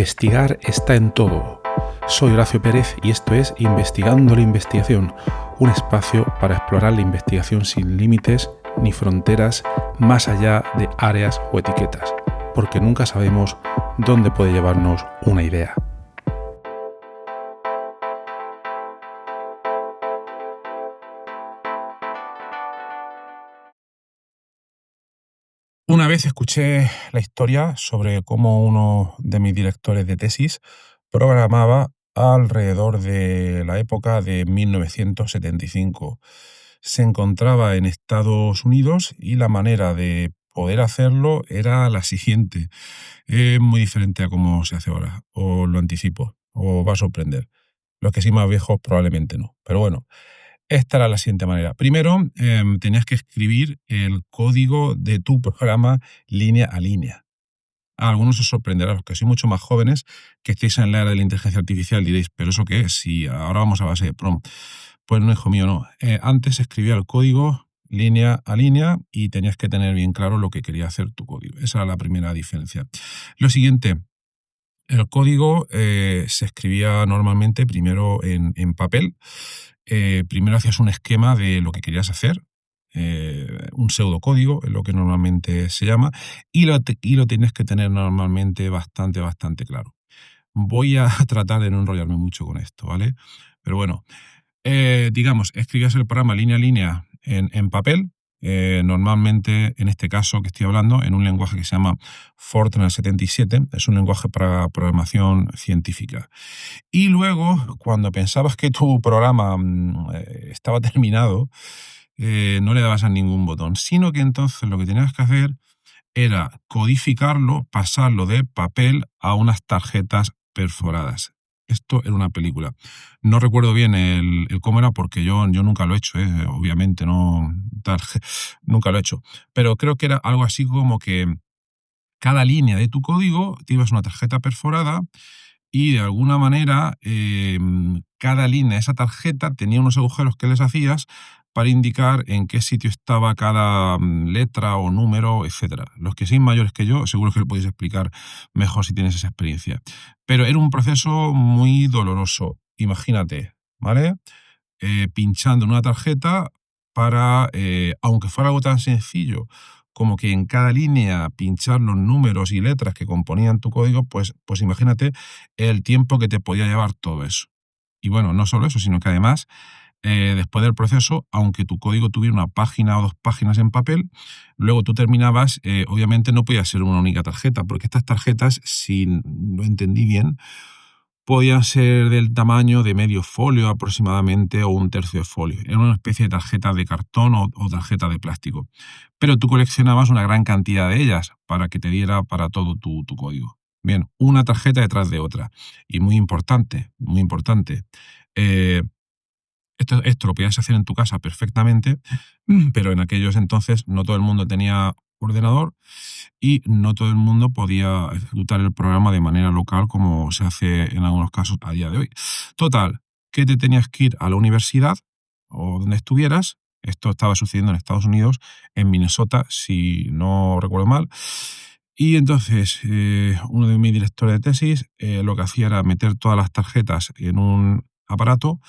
Investigar está en todo. Soy Horacio Pérez y esto es Investigando la Investigación, un espacio para explorar la investigación sin límites ni fronteras más allá de áreas o etiquetas, porque nunca sabemos dónde puede llevarnos una idea. Una vez escuché la historia sobre cómo uno de mis directores de tesis programaba alrededor de la época de 1975. Se encontraba en Estados Unidos y la manera de poder hacerlo era la siguiente. Es muy diferente a cómo se hace ahora, os lo anticipo, os va a sorprender. Los que sí más viejos probablemente no, pero bueno. Esta era la siguiente manera. Primero, tenías que escribir el código de tu programa línea a línea. A algunos os sorprenderá, los que sois mucho más jóvenes, que estéis en la era de la inteligencia artificial, diréis, ¿pero eso qué es? Si ahora vamos a base de prompt. Pues no, hijo mío, no. Antes escribía el código línea a línea y tenías que tener bien claro lo que quería hacer tu código. Esa era la primera diferencia. Lo siguiente, el código se escribía normalmente primero en papel. Primero hacías un esquema de lo que querías hacer, un pseudocódigo, es lo que normalmente se llama, y lo tienes que tener normalmente bastante claro. Voy a tratar de no enrollarme mucho con esto, ¿vale? Pero bueno, digamos, escribías el programa línea a línea en papel, normalmente, en este caso que estoy hablando, en un lenguaje que se llama Fortran 77, es un lenguaje para programación científica. Y luego, cuando pensabas que tu programa estaba terminado, no le dabas a ningún botón, sino que entonces lo que tenías que hacer era codificarlo, pasarlo de papel a unas tarjetas perforadas. Esto era una película. No recuerdo bien el cómo era porque yo nunca lo he hecho, obviamente, nunca lo he hecho. Pero creo que era algo así como que cada línea de tu código te ibas a una tarjeta perforada y de alguna manera cada línea de esa tarjeta tenía unos agujeros que les hacías para indicar en qué sitio estaba cada letra o número, etc. Los que sois mayores que yo, seguro que lo podéis explicar mejor si tienes esa experiencia. Pero era un proceso muy doloroso, imagínate, ¿vale? Pinchando en una tarjeta para, aunque fuera algo tan sencillo como que en cada línea pinchar los números y letras que componían tu código, pues imagínate el tiempo que te podía llevar todo eso. Y bueno, no solo eso, sino que además, después del proceso, aunque tu código tuviera una página o dos páginas en papel, luego tú terminabas, obviamente no podía ser una única tarjeta, porque estas tarjetas, si lo entendí bien, podían ser del tamaño de medio folio aproximadamente o un tercio de folio. Era una especie de tarjeta de cartón o tarjeta de plástico. Pero tú coleccionabas una gran cantidad de ellas para que te diera para todo tu código. Bien, una tarjeta detrás de otra. Y muy importante, esto lo podías hacer en tu casa perfectamente, pero en aquellos entonces no todo el mundo tenía ordenador y no todo el mundo podía ejecutar el programa de manera local como se hace en algunos casos a día de hoy. Total, que te tenías que ir a la universidad o donde estuvieras. Esto estaba sucediendo en Estados Unidos, en Minnesota, si no recuerdo mal. Y entonces, uno de mis directores de tesis lo que hacía era meter todas las tarjetas en un aparato.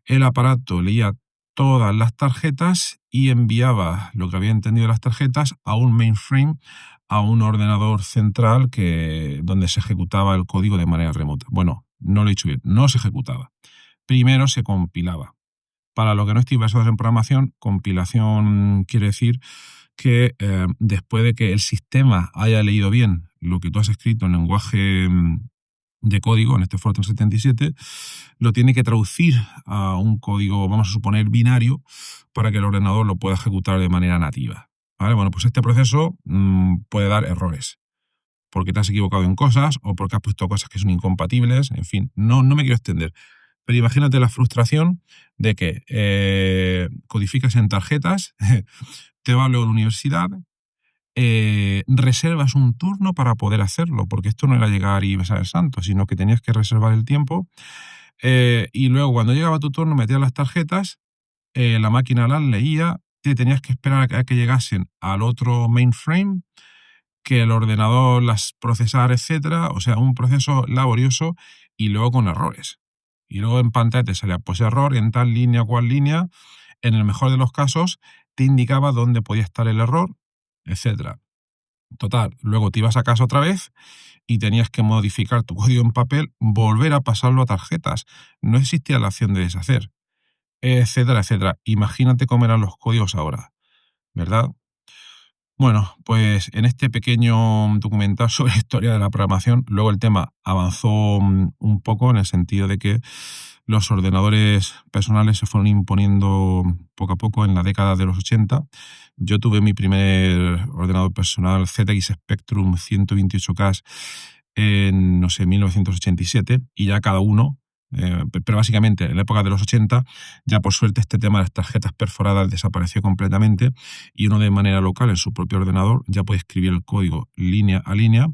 El aparato leía todas las tarjetas y enviaba lo que había entendido de las tarjetas a un mainframe, a un ordenador central donde se ejecutaba el código de manera remota. Bueno, no lo he dicho bien, no se ejecutaba. Primero se compilaba. Para los que no estéis basados en programación, compilación quiere decir que después de que el sistema haya leído bien lo que tú has escrito en lenguaje de código, en este Fortran 77, lo tiene que traducir a un código, vamos a suponer, binario, para que el ordenador lo pueda ejecutar de manera nativa. ¿Vale? Bueno, pues este proceso puede dar errores, porque te has equivocado en cosas o porque has puesto cosas que son incompatibles, en fin, no me quiero extender. Pero imagínate la frustración de que codificas en tarjetas, te vas luego a la universidad, reservas un turno para poder hacerlo, porque esto no era llegar y besar el santo, sino que tenías que reservar el tiempo, y luego cuando llegaba tu turno metías las tarjetas, la máquina las leía, te tenías que esperar a que llegasen al otro mainframe, que el ordenador las procesara, etcétera. O sea, un proceso laborioso y luego con errores. Y luego en pantalla te salía, pues error en tal línea, cual línea. En el mejor de los casos, te indicaba dónde podía estar el error, etcétera. Total, luego te ibas a casa otra vez y tenías que modificar tu código en papel, volver a pasarlo a tarjetas. No existía la opción de deshacer, etcétera, etcétera. Imagínate cómo eran los códigos ahora, ¿verdad? Bueno, pues en este pequeño documental sobre historia de la programación, luego el tema avanzó un poco en el sentido de que los ordenadores personales se fueron imponiendo poco a poco en la década de los 80. Yo tuve mi primer ordenador personal ZX Spectrum 128K en, no sé, 1987, y ya cada uno, pero básicamente en la época de los 80, ya por suerte este tema de las tarjetas perforadas desapareció completamente y uno de manera local en su propio ordenador ya puede escribir el código línea a línea,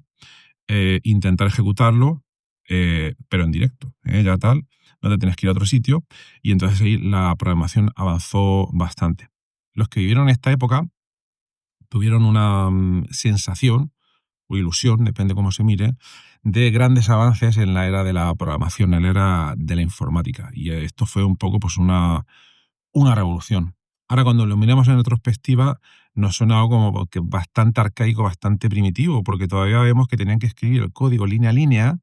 intentar ejecutarlo, pero en directo, ya tal, no te tienes que ir a otro sitio, y entonces ahí la programación avanzó bastante. Los que vivieron esta época tuvieron una sensación o ilusión, depende cómo se mire, de grandes avances en la era de la programación, en la era de la informática. Y esto fue un poco pues una revolución. Ahora, cuando lo miramos en retrospectiva, nos suena algo como que bastante arcaico, bastante primitivo, porque todavía vemos que tenían que escribir el código línea a línea,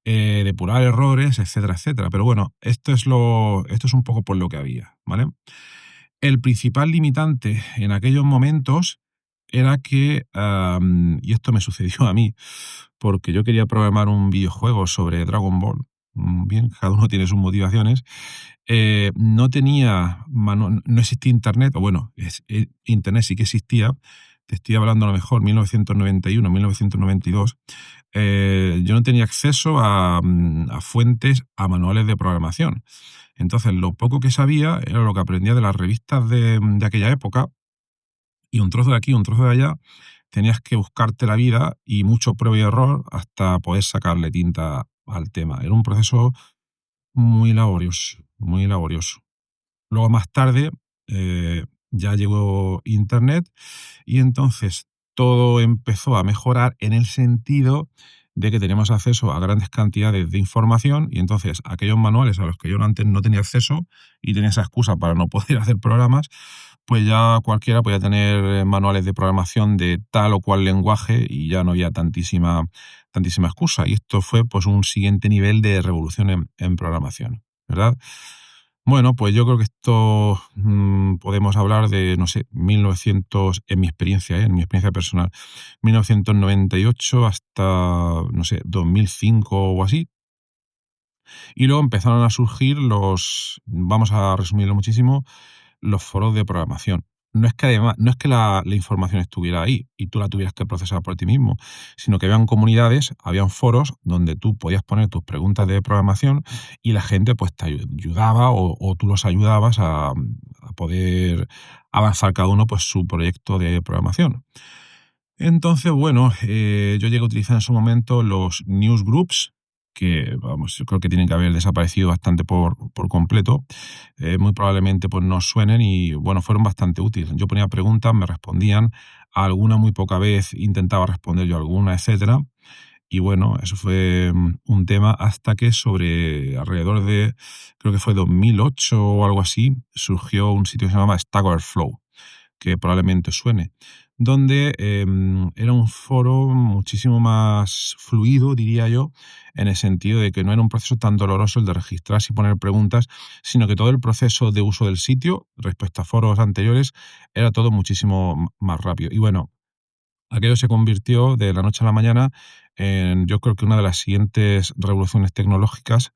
depurar errores, etcétera, etcétera. Pero bueno, esto es un poco por lo que había, ¿vale? El principal limitante en aquellos momentos era que, y esto me sucedió a mí, porque yo quería programar un videojuego sobre Dragon Ball. Bien, cada uno tiene sus motivaciones. No tenía, no existía internet, o bueno, internet sí que existía. Te estoy hablando a lo mejor 1991, 1992. Yo no tenía acceso a fuentes, a manuales de programación. Entonces, lo poco que sabía era lo que aprendía de las revistas de aquella época, y un trozo de aquí, un trozo de allá, tenías que buscarte la vida y mucho prueba y error hasta poder sacarle tinta al tema. Era un proceso muy laborioso, muy laborioso. Luego, más tarde, ya llegó Internet y entonces todo empezó a mejorar en el sentido de que teníamos acceso a grandes cantidades de información, y entonces aquellos manuales a los que yo antes no tenía acceso y tenía esa excusa para no poder hacer programas, pues ya cualquiera podía tener manuales de programación de tal o cual lenguaje y ya no había tantísima excusa. Y esto fue pues un siguiente nivel de revolución en programación, ¿verdad? Bueno, pues yo creo que esto podemos hablar de, no sé, 1900, en mi experiencia personal, 1998 hasta, no sé, 2005 o así. Y luego empezaron a surgir vamos a resumirlo muchísimo, los foros de programación. No es que además, no es que la información estuviera ahí y tú la tuvieras que procesar por ti mismo, sino que habían comunidades, habían foros donde tú podías poner tus preguntas de programación y la gente pues te ayudaba, o tú los ayudabas a poder avanzar cada uno pues su proyecto de programación. Entonces, bueno, yo llegué a utilizar en su momento los newsgroups, que, vamos, yo creo que tienen que haber desaparecido bastante por completo. Muy probablemente pues no suenen y, bueno, fueron bastante útiles. Yo ponía preguntas, me respondían, a alguna muy poca vez intentaba responder yo alguna, etcétera. Y bueno, eso fue un tema hasta que sobre alrededor de, creo que fue 2008 o algo así, surgió un sitio que se llamaba Stack Overflow, que probablemente suene, donde era un foro muchísimo más fluido, diría yo, en el sentido de que no era un proceso tan doloroso el de registrarse y poner preguntas, sino que todo el proceso de uso del sitio respecto a foros anteriores era todo muchísimo más rápido. Y bueno, aquello se convirtió de la noche a la mañana en, yo creo que una de las siguientes revoluciones tecnológicas,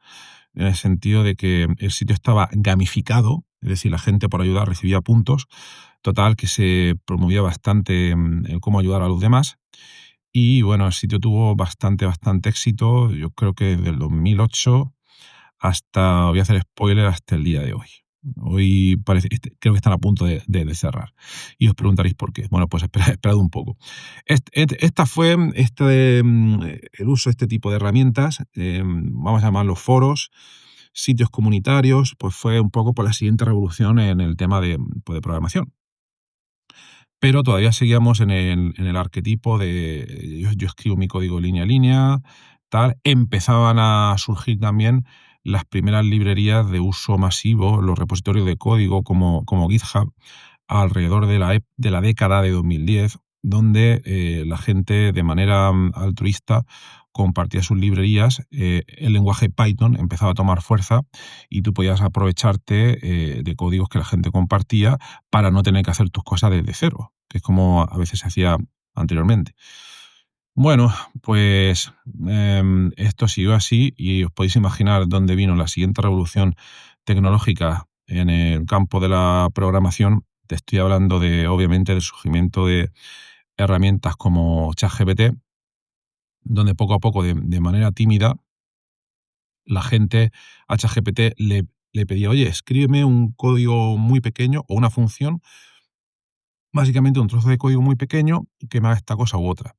en el sentido de que el sitio estaba gamificado, es decir, la gente por ayudar recibía puntos. Total, que se promovía bastante el cómo ayudar a los demás. Y bueno, el sitio tuvo bastante éxito. Yo creo que desde el 2008 hasta, voy a hacer spoiler, hasta el día de hoy. Hoy parece, creo que están a punto de cerrar. Y os preguntaréis por qué. Bueno, pues esperad un poco. Esta fue el uso de este tipo de herramientas, vamos a llamarlos foros, sitios comunitarios, pues fue un poco por la siguiente revolución en el tema de programación. pero todavía seguíamos en el arquetipo de yo escribo mi código línea a línea, tal. Empezaban a surgir también las primeras librerías de uso masivo, los repositorios de código como GitHub, alrededor de la década de 2010, donde la gente de manera altruista compartía sus librerías. El lenguaje Python empezaba a tomar fuerza y tú podías aprovecharte de códigos que la gente compartía para no tener que hacer tus cosas desde cero, que es como a veces se hacía anteriormente. Bueno, pues esto siguió así y os podéis imaginar dónde vino la siguiente revolución tecnológica en el campo de la programación. Te estoy hablando de, obviamente, del surgimiento de herramientas como ChatGPT, donde poco a poco, de manera tímida, la gente a ChatGPT le pedía, oye, escríbeme un código muy pequeño o una función, básicamente un trozo de código muy pequeño que me haga esta cosa u otra.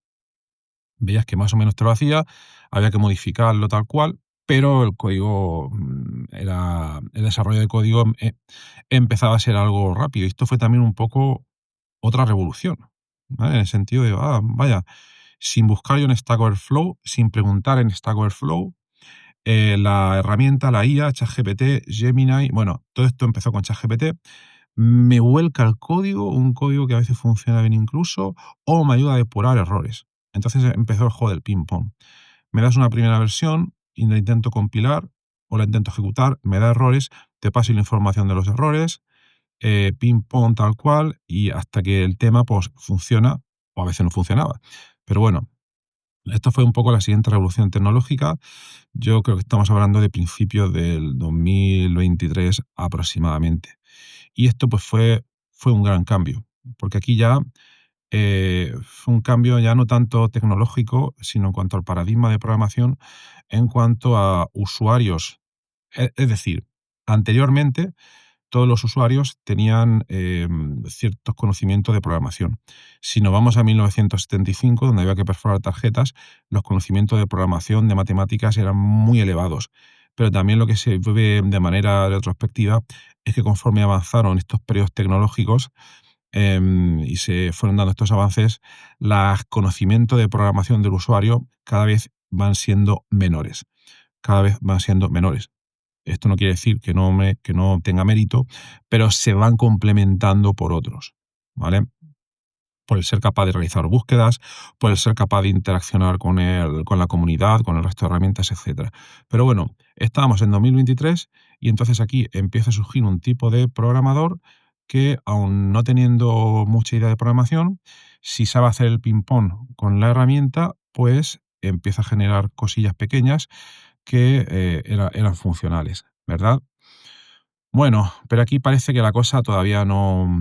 Veías que más o menos te lo hacía, había que modificarlo tal cual, pero el código el desarrollo de código empezaba a ser algo rápido. Y esto fue también un poco otra revolución, ¿vale? En el sentido de, vaya, sin buscar yo en Stack Overflow, sin preguntar en Stack Overflow, la herramienta, la IA, ChatGPT, Gemini, bueno, todo esto empezó con ChatGPT, me vuelca el código, un código que a veces funciona bien incluso, o me ayuda a depurar errores. Entonces empezó el juego del ping-pong. Me das una primera versión y la intento compilar o la intento ejecutar, me da errores, te paso la información de los errores, ping-pong tal cual, y hasta que el tema pues funciona, o a veces no funcionaba. Pero bueno, esto fue un poco la siguiente revolución tecnológica. Yo creo que estamos hablando de principios del 2023 aproximadamente. Y esto pues fue un gran cambio, porque aquí ya fue un cambio ya no tanto tecnológico, sino en cuanto al paradigma de programación, en cuanto a usuarios. Es decir, anteriormente todos los usuarios tenían ciertos conocimientos de programación. Si nos vamos a 1975, donde había que perforar tarjetas, los conocimientos de programación, de matemáticas, eran muy elevados. Pero también lo que se ve de manera retrospectiva es que conforme avanzaron estos periodos tecnológicos y se fueron dando estos avances, los conocimientos de programación del usuario cada vez van siendo menores. Cada vez van siendo menores. Esto no quiere decir que no tenga mérito, pero se van complementando por otros, ¿vale? Por el ser capaz de realizar búsquedas, por el ser capaz de interaccionar con la comunidad, con el resto de herramientas, etcétera. Pero bueno, estábamos en 2023 y entonces aquí empieza a surgir un tipo de programador que, aun no teniendo mucha idea de programación, si sabe hacer el ping-pong con la herramienta, pues empieza a generar cosillas pequeñas que eran funcionales, ¿verdad? Bueno, pero aquí parece que la cosa todavía no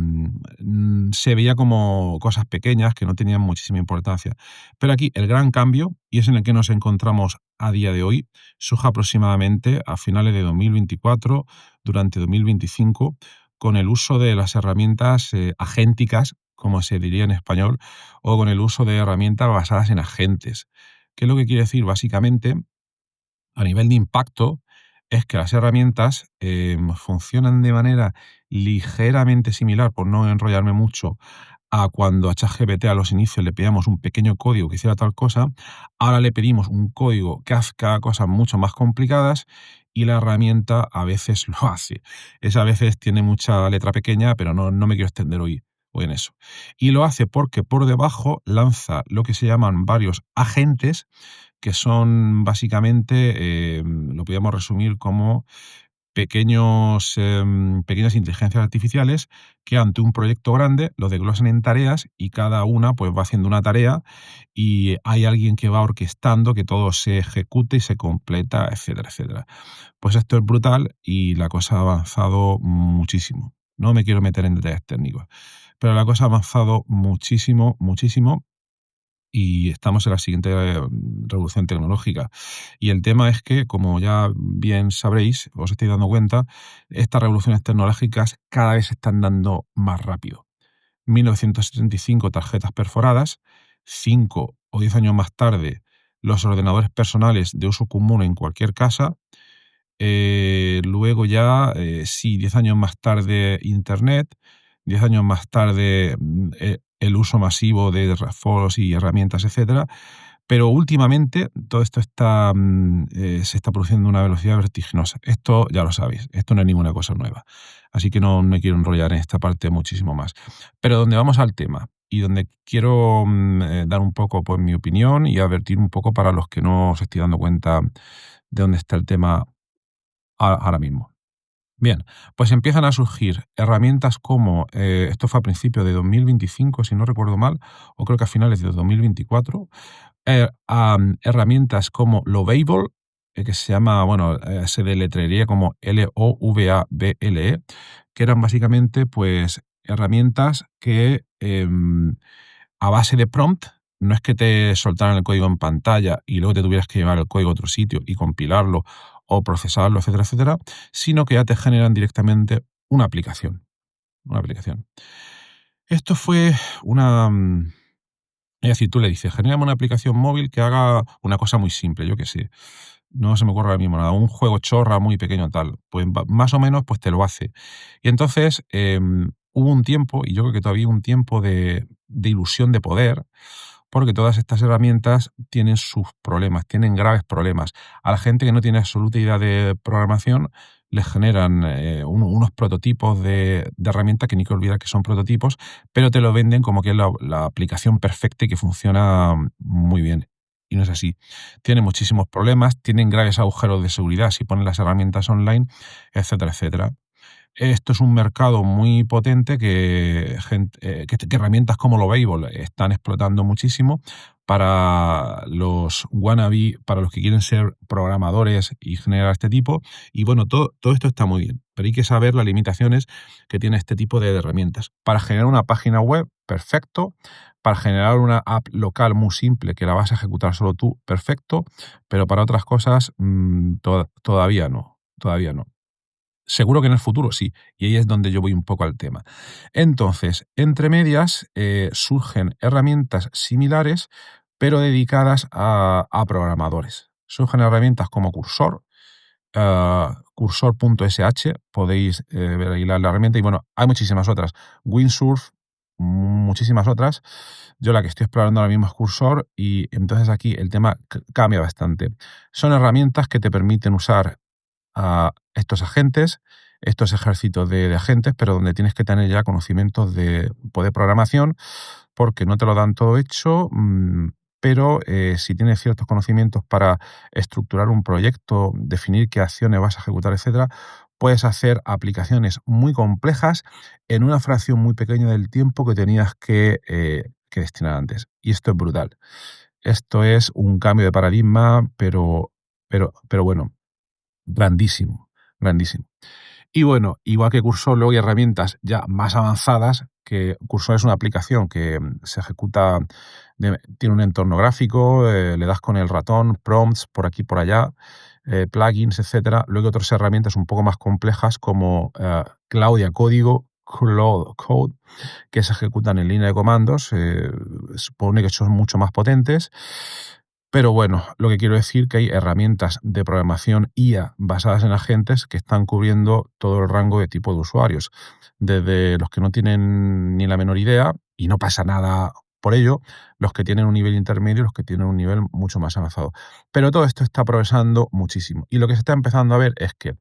se veía como cosas pequeñas que no tenían muchísima importancia. Pero aquí el gran cambio, y es en el que nos encontramos a día de hoy, surge aproximadamente a finales de 2024, durante 2025, con el uso de las herramientas agénticas, como se diría en español, o con el uso de herramientas basadas en agentes. ¿Qué es lo que quiere decir? Básicamente, a nivel de impacto, es que las herramientas funcionan de manera ligeramente similar, por no enrollarme mucho, a cuando a ChatGPT a los inicios le pedíamos un pequeño código que hiciera tal cosa. Ahora le pedimos un código que haga cosas mucho más complicadas y la herramienta a veces lo hace. Esa a veces tiene mucha letra pequeña, pero no me quiero extender hoy en eso. Y lo hace porque por debajo lanza lo que se llaman varios agentes, que son básicamente, lo podríamos resumir como pequeñas inteligencias artificiales que, ante un proyecto grande, lo desglosan en tareas y cada una pues va haciendo una tarea y hay alguien que va orquestando que todo se ejecute y se completa, etcétera, etcétera. Pues esto es brutal y la cosa ha avanzado muchísimo. No me quiero meter en detalles técnicos, pero la cosa ha avanzado muchísimo, muchísimo, y estamos en la siguiente revolución tecnológica. Y el tema es que, como ya bien sabréis, os estáis dando cuenta, estas revoluciones tecnológicas cada vez se están dando más rápido. 1975, tarjetas perforadas; 5 o 10 años más tarde, los ordenadores personales de uso común en cualquier casa; luego ya, sí, 10 años más tarde, Internet; 10 años más tarde, el uso masivo de foros y herramientas, etcétera, pero últimamente todo esto se está produciendo a una velocidad vertiginosa. Esto ya lo sabéis, esto no es ninguna cosa nueva. Así que no me quiero enrollar en esta parte muchísimo más. Pero donde vamos al tema y donde quiero dar un poco pues, mi opinión y advertir un poco para los que no se estoy dando cuenta de dónde está el tema ahora mismo. Bien, pues empiezan a surgir herramientas como, esto fue a principios de 2025, si no recuerdo mal, o creo que a finales de 2024, herramientas como Lovable, que se llama, bueno, se deletrearía como Lovable, que eran básicamente, pues, herramientas que a base de prompt, no es que te soltaran el código en pantalla y luego te tuvieras que llevar el código a otro sitio y compilarlo o procesarlo, etcétera, etcétera, sino que ya te generan directamente una aplicación. Una aplicación. Esto fue una, es decir, tú le dices, genérame una aplicación móvil que haga una cosa muy simple, yo qué sé. No se me ocurre ahora mismo nada, un juego chorra muy pequeño tal. Pues más o menos pues te lo hace. Y entonces hubo un tiempo, y yo creo que todavía hay un tiempo de ilusión de poder, porque todas estas herramientas tienen sus problemas, tienen graves problemas. A la gente que no tiene absoluta idea de programación les generan unos prototipos de herramientas que ni que olvidar que son prototipos, pero te lo venden como que es la aplicación perfecta y que funciona muy bien. Y no es así. Tiene muchísimos problemas, tienen graves agujeros de seguridad si ponen las herramientas online, etcétera, etcétera. Esto es un mercado muy potente que herramientas como Lovable están explotando muchísimo para los wannabe, para los que quieren ser programadores y generar este tipo. Y bueno, todo esto está muy bien, pero hay que saber las limitaciones que tiene este tipo de herramientas. Para generar una página web, perfecto. Para generar una app local muy simple que la vas a ejecutar solo tú, perfecto. Pero para otras cosas, todavía no. Todavía no. Seguro que en el futuro sí, y ahí es donde yo voy un poco al tema. Entonces, entre medias surgen herramientas similares, pero dedicadas a programadores. Surgen herramientas como Cursor, cursor.sh, podéis ver ahí la herramienta, y bueno, hay muchísimas otras. Windsurf, muchísimas otras. Yo la que estoy explorando ahora mismo es Cursor, y entonces aquí el tema cambia bastante. Son herramientas que te permiten usar a estos agentes, estos ejércitos de agentes, pero donde tienes que tener ya conocimientos de programación, porque no te lo dan todo hecho, pero si tienes ciertos conocimientos para estructurar un proyecto, definir qué acciones vas a ejecutar, etcétera, puedes hacer aplicaciones muy complejas en una fracción muy pequeña del tiempo que tenías que destinar antes. Y esto es brutal. Esto es un cambio de paradigma, pero bueno, grandísimo, grandísimo. Y bueno, igual que Cursor, luego hay herramientas ya más avanzadas, que Cursor es una aplicación que se ejecuta, tiene un entorno gráfico, le das con el ratón, prompts por aquí por allá, plugins, etcétera. Luego hay otras herramientas un poco más complejas como Claudia Código, Claude Code, que se ejecutan en línea de comandos, supone que son mucho más potentes. Pero bueno, lo que quiero decir que hay herramientas de programación IA basadas en agentes que están cubriendo todo el rango de tipo de usuarios, desde los que no tienen ni la menor idea, y no pasa nada por ello, los que tienen un nivel intermedio y los que tienen un nivel mucho más avanzado. Pero todo esto está progresando muchísimo. Y lo que se está empezando a ver es que,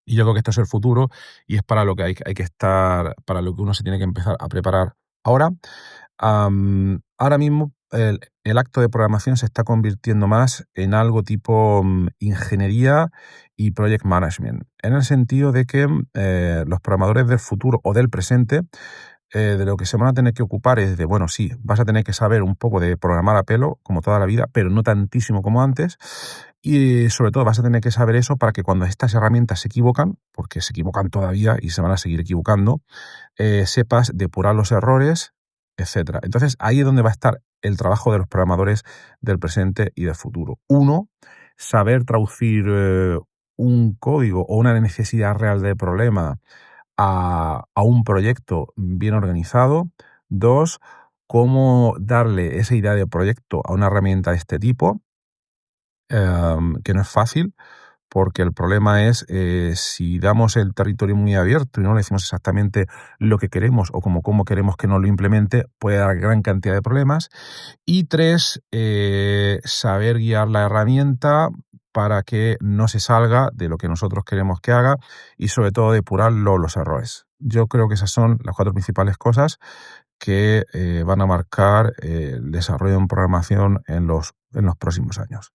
y yo creo que esto es el futuro, y es para lo que hay que estar, para lo que uno se tiene que empezar a preparar ahora. Ahora mismo el acto de programación se está convirtiendo más en algo tipo ingeniería y project management, en el sentido de que los programadores del futuro o del presente, de lo que se van a tener que ocupar es de, bueno, sí, vas a tener que saber un poco de programar a pelo, como toda la vida, pero no tantísimo como antes, y sobre todo vas a tener que saber eso para que cuando estas herramientas se equivocan, porque se equivocan todavía y se van a seguir equivocando, sepas depurar los errores, etcétera. Entonces, ahí es donde va a estar el trabajo de los programadores del presente y del futuro. Uno, saber traducir un código o una necesidad real del problema a un proyecto bien organizado. Dos, cómo darle esa idea de proyecto a una herramienta de este tipo, que no es fácil, porque el problema es si damos el territorio muy abierto y no le decimos exactamente lo que queremos o cómo queremos que nos lo implemente, puede dar gran cantidad de problemas. Y 3, saber guiar la herramienta para que no se salga de lo que nosotros queremos que haga y sobre todo depurar los errores. Yo creo que esas son las 4 principales cosas que van a marcar el desarrollo en programación en los próximos años.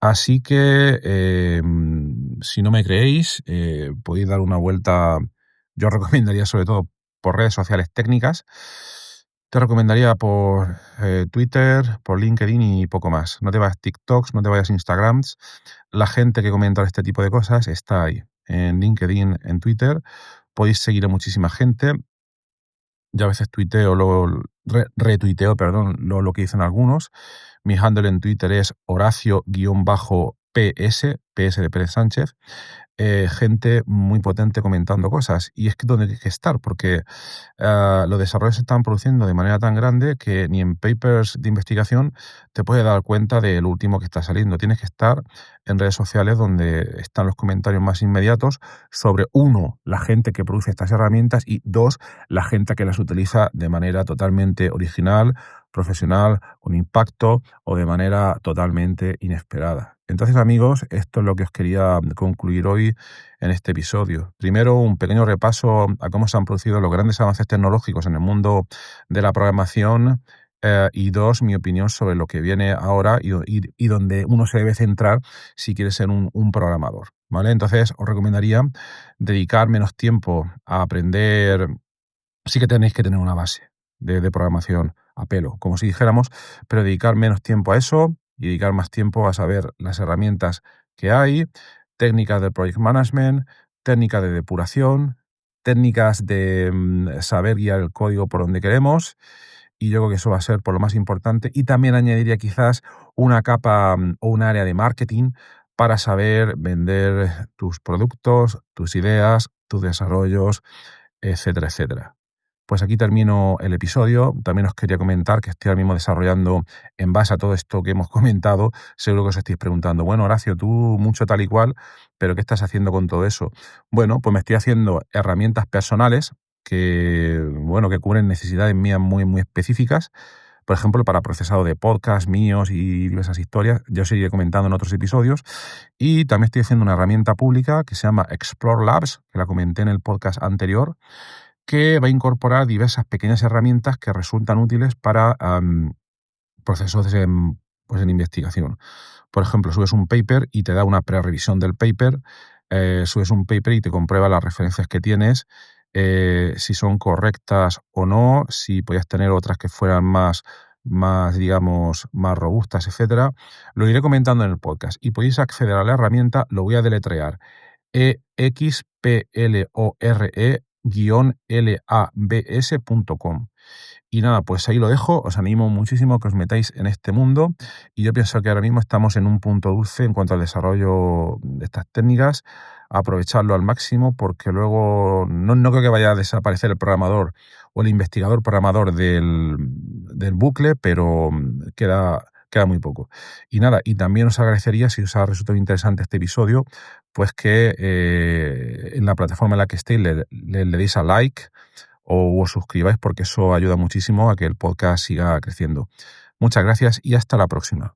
Así que, si no me creéis, podéis dar una vuelta. Yo os recomendaría sobre todo por redes sociales técnicas. Te recomendaría por Twitter, por LinkedIn y poco más. No te vayas TikToks, no te vayas Instagrams. La gente que comenta este tipo de cosas está ahí, en LinkedIn, en Twitter. Podéis seguir a muchísima gente. Yo a veces tuiteo, retuiteo, perdón, lo que dicen algunos. Mi handle en Twitter es Horacio-PS, PS de Pérez Sánchez. Gente muy potente comentando cosas. Y es que donde hay que estar, porque los desarrollos se están produciendo de manera tan grande que ni en papers de investigación te puedes dar cuenta de lo último que está saliendo. Tienes que estar en redes sociales donde están los comentarios más inmediatos sobre, uno, la gente que produce estas herramientas y dos, la gente que las utiliza de manera totalmente original, profesional, con impacto o de manera totalmente inesperada. Entonces, amigos, esto es lo que os quería concluir hoy en este episodio. Primero, un pequeño repaso a cómo se han producido los grandes avances tecnológicos en el mundo de la programación. Y dos, mi opinión sobre lo que viene ahora y donde uno se debe centrar si quiere ser un programador. ¿Vale? Entonces, os recomendaría dedicar menos tiempo a aprender. Sí que tenéis que tener una base de programación a pelo, como si dijéramos, pero dedicar menos tiempo a eso y dedicar más tiempo a saber las herramientas que hay, técnicas de project management, técnicas de depuración, técnicas de saber guiar el código por donde queremos, y yo creo que eso va a ser por lo más importante. Y también añadiría quizás una capa o un área de marketing para saber vender tus productos, tus ideas, tus desarrollos, etcétera, etcétera. Pues aquí termino el episodio. También os quería comentar que estoy ahora mismo desarrollando en base a todo esto que hemos comentado. Seguro que os estáis preguntando, bueno, Horacio, tú mucho tal y cual, pero ¿qué estás haciendo con todo eso? Bueno, pues me estoy haciendo herramientas personales que, bueno, que cubren necesidades mías muy, muy específicas. Por ejemplo, para procesado de podcast míos y diversas historias. Yo os iré comentando en otros episodios. Y también estoy haciendo una herramienta pública que se llama Explore Labs, que la comenté en el podcast anterior, que va a incorporar diversas pequeñas herramientas que resultan útiles para procesos en investigación. Por ejemplo, subes un paper y te da una pre-revisión del paper, subes un paper y te comprueba las referencias que tienes, si son correctas o no, si podías tener otras que fueran más, digamos, más robustas, etcétera. Lo iré comentando en el podcast y podéis acceder a la herramienta, lo voy a deletrear, explore-labs.com. Y nada, pues ahí lo dejo. Os animo muchísimo que os metáis en este mundo. Y yo pienso que ahora mismo estamos en un punto dulce en cuanto al desarrollo de estas técnicas. Aprovecharlo al máximo porque luego no creo que vaya a desaparecer el programador o el investigador programador del bucle, pero queda muy poco. Y nada, y también os agradecería, si os ha resultado interesante este episodio, pues que en la plataforma en la que estéis le deis a like o os suscribáis, porque eso ayuda muchísimo a que el podcast siga creciendo. Muchas gracias y hasta la próxima.